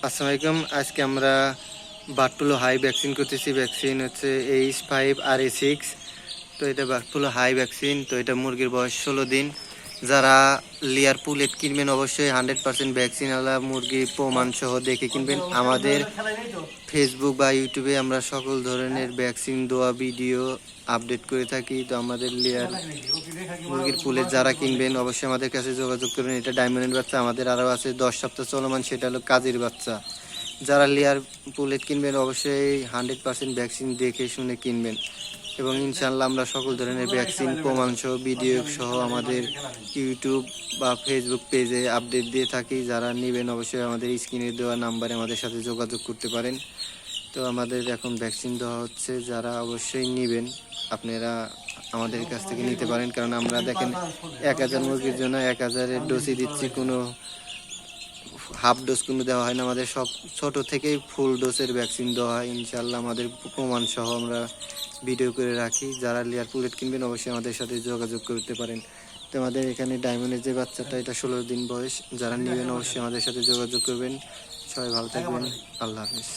আসসালামু আলাইকুম। আজকে আমরা বার্ডফ্লু হাই ভ্যাকসিন করতেছি। ভ্যাকসিন হচ্ছে H5RA6। তো এটা বার্ডফ্লু হাই ভ্যাকসিন। তো এটা মুরগির বয়স 16 দিন। যারা লেয়ার পুলেট কিনবেন অবশ্যই 100% ভ্যাকসিনওয়ালা মুরগি প্রমাণ সহ দেখে কিনবেন। আমাদের ফেসবুক বা ইউটিউবে আমরা সকল ধরনের ভ্যাকসিন দেওয়া ভিডিও আপডেট করে থাকি। তো আমাদের লেয়ার মুরগির পুলেট যারা কিনবেন অবশ্যই আমাদের কাছে যোগাযোগ করবেন। এটা ডায়মন্ডের বাচ্চা। আমাদের আরও আছে 10 সপ্তাহ চলমান, সেটা হলো কাজের বাচ্চা। যারা লেয়ার পুলেট কিনবেন অবশ্যই 100% ভ্যাকসিন দেখে শুনে কিনবেন। এবং ইনশাল্লাহ আমরা সকল ধরনের ভ্যাকসিন প্রমাণ সহ ভিডিও সহ আমাদের ইউটিউব বা ফেসবুক পেজে আপডেট দিয়ে থাকি। যারা নেবেন অবশ্যই আমাদের স্ক্রিনে দেওয়া নাম্বারে আমাদের সাথে যোগাযোগ করতে পারেন। তো আমাদের এখন ভ্যাকসিন দেওয়া হচ্ছে, যারা অবশ্যই নেবেন আপনারা আমাদের কাছ থেকে নিতে পারেন। কারণ আমরা দেখেন 1000 মুরগির জন্য 1000-এর ডোজই দিচ্ছি, কোনো হাফ ডোজ কোনো দেওয়া হয় না। আমাদের সব ছোট থেকেই ফুল ডোজের ভ্যাকসিন দেওয়া হয়। ইনশাল্লাহ আমাদের প্রমাণ সহ আমরা ভিডিও করে রাখি। যারা লেয়ার পুলেট কিনবেন অবশ্যই আমাদের সাথে যোগাযোগ করতে পারেন। তো আমাদের এখানে ডায়মন্ডের যে বাচ্চাটা, এটা 16 দিন বয়স। যারা নেবেন অবশ্যই আমাদের সাথে যোগাযোগ করবেন। সবাই ভালো থাকবেন। আল্লাহ হাফিজ।